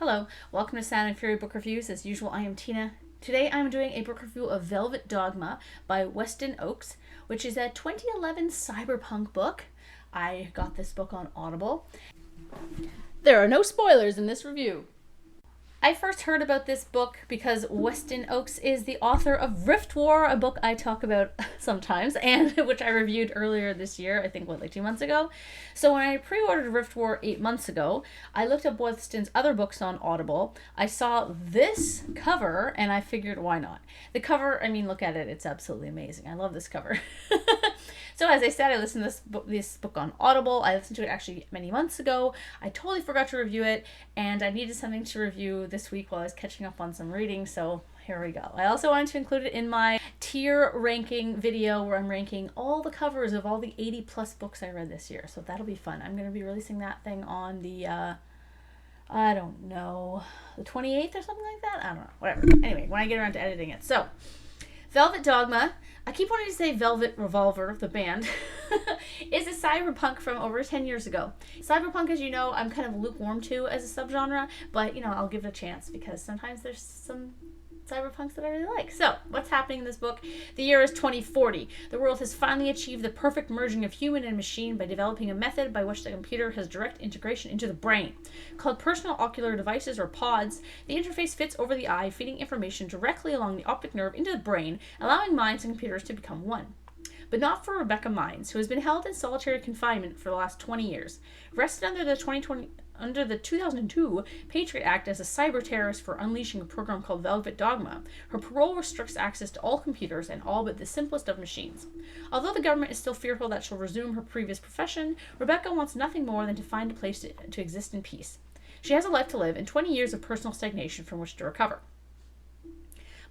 Hello, welcome to Sound and Fury Book Reviews. As usual, I am Tina. Today I'm doing a book review of Velvet Dogma by Weston Oakes, which is a 2011 cyberpunk book. I got this book on Audible. There are no spoilers in this review. I first heard about this book because Weston Oakes is the author of Rift War, a book I talk about sometimes, and which I reviewed earlier this year, I think, like 2 months ago. So when I pre-ordered Rift War 8 months ago, I looked up Weston's other books on Audible. I saw this cover, and I figured, why not? The cover, I mean, look at it. It's absolutely amazing. I love this cover. So as I said, I listened to this book on Audible. I listened to it actually many months ago. I totally forgot to review it, and I needed something to review this week while I was catching up on some reading, so here we go. I also wanted to include it in my tier ranking video where I'm ranking all the covers of all the 80 plus books I read this year, so that'll be fun. I'm going to be releasing that thing on the, I don't know, the 28th or something like that? I don't know, whatever. Anyway, when I get around to editing it. So, Velvet Dogma, I keep wanting to say Velvet Revolver, the band, is a cyberpunk from over 10 years ago. Cyberpunk, as you know, I'm kind of lukewarm to as a subgenre, but, I'll give it a chance because sometimes there's some cyberpunks that I really like. So, what's happening in this book? The year is 2040. The world has finally achieved the perfect merging of human and machine by developing a method by which the computer has direct integration into the brain. Called personal ocular devices, or pods, the interface fits over the eye, feeding information directly along the optic nerve into the brain, allowing minds and computers to become one. But not for Rebecca Mines, who has been held in solitary confinement for the last 20 years. Arrested under the 2002 Patriot Act as a cyber terrorist for unleashing a program called Velvet Dogma, her parole restricts access to all computers and all but the simplest of machines. Although the government is still fearful that she'll resume her previous profession, Rebecca wants nothing more than to find a place to exist in peace. She has a life to live and 20 years of personal stagnation from which to recover.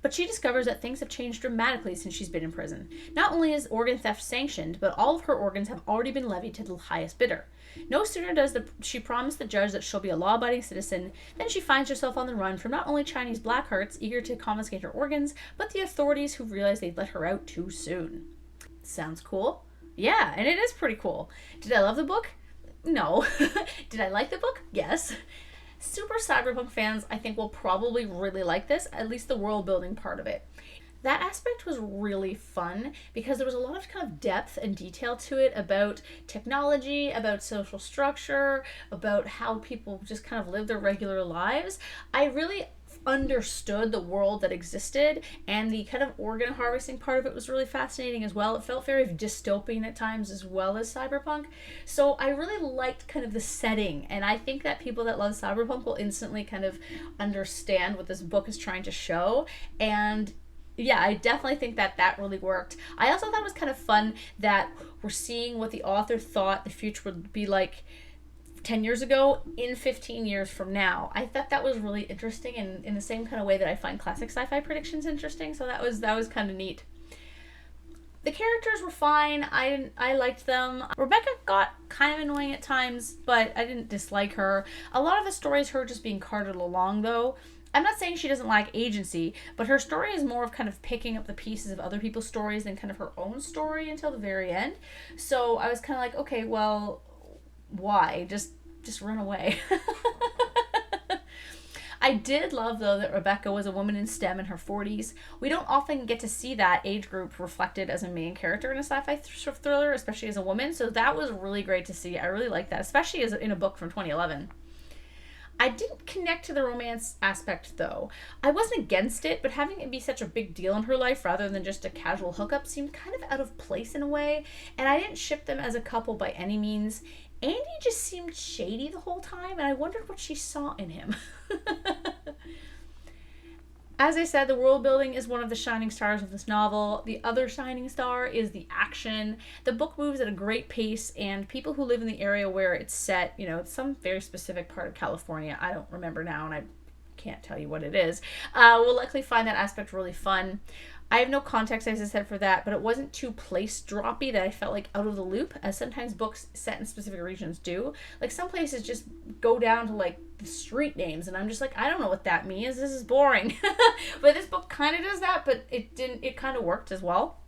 But she discovers that things have changed dramatically since she's been in prison. Not only is organ theft sanctioned, but all of her organs have already been levied to the highest bidder. No sooner does she promise the judge that she'll be a law-abiding citizen than she finds herself on the run from not only Chinese black hearts eager to confiscate her organs, but the authorities who realize they'd let her out too soon. Sounds cool? Yeah, and it is pretty cool. Did I love the book? No. Did I like the book? Yes. Super cyberpunk fans, I think, will probably really like this, at least the world building part of it. That aspect was really fun because there was a lot of kind of depth and detail to it about technology, about social structure, about how people just kind of live their regular lives. I really understood the world that existed, and the kind of organ harvesting part of it was really fascinating as well. It felt very dystopian at times as well as cyberpunk, so I really liked kind of the setting, and I think that people that love cyberpunk will instantly kind of understand what this book is trying to show. And yeah, I definitely think that really worked. I also thought it was kind of fun that we're seeing what the author thought the future would be like 10 years ago in 15 years from now. I thought that was really interesting, and in the same kind of way that I find classic sci-fi predictions interesting, so that was kind of neat. The characters were fine. I liked them. Rebecca got kind of annoying at times, but I didn't dislike her. A lot of the story is her just being carted along, though. I'm not saying she doesn't lack agency, but her story is more of kind of picking up the pieces of other people's stories than kind of her own story until the very end. So I was kind of like, okay, well, why? Just run away. I did love, though, that Rebecca was a woman in STEM in her 40s. We don't often get to see that age group reflected as a main character in a sci-fi thriller, especially as a woman, so that was really great to see. I really liked that, especially as in a book from 2011. I didn't connect to the romance aspect, though. I wasn't against it, but having it be such a big deal in her life rather than just a casual hookup seemed kind of out of place in a way, and I didn't ship them as a couple by any means. Andy just seemed shady the whole time, and I wondered what she saw in him. As I said, the world building is one of the shining stars of this novel. The other shining star is the action. The book moves at a great pace, and people who live in the area where it's set, it's some very specific part of California. I don't remember now, and I can't tell you what it is. Will likely find that aspect really fun. I have no context, as I said, for that, but it wasn't too place-droppy that I felt like out of the loop, as sometimes books set in specific regions do. Like, some places just go down to, like, the street names, and I'm just like, I don't know what that means. This is boring. But this book kind of does that, but it kind of worked as well.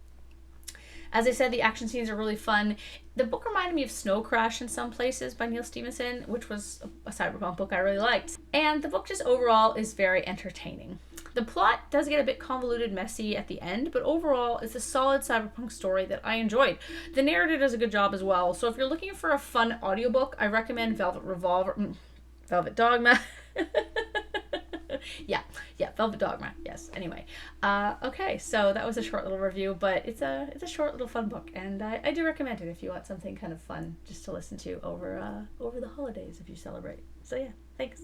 As I said, the action scenes are really fun. The book reminded me of Snow Crash in some places by Neil Stephenson, which was a cyberpunk book I really liked. And the book just overall is very entertaining. The plot does get a bit convoluted, messy at the end, but overall it's a solid cyberpunk story that I enjoyed. The narrator does a good job as well, so if you're looking for a fun audiobook, I recommend Velvet Dogma. yeah, Velvet Dogma. Yes. Anyway, okay, so that was a short little review, but it's a short little fun book, and I do recommend it if you want something kind of fun just to listen to over the holidays if you celebrate. So yeah, thanks.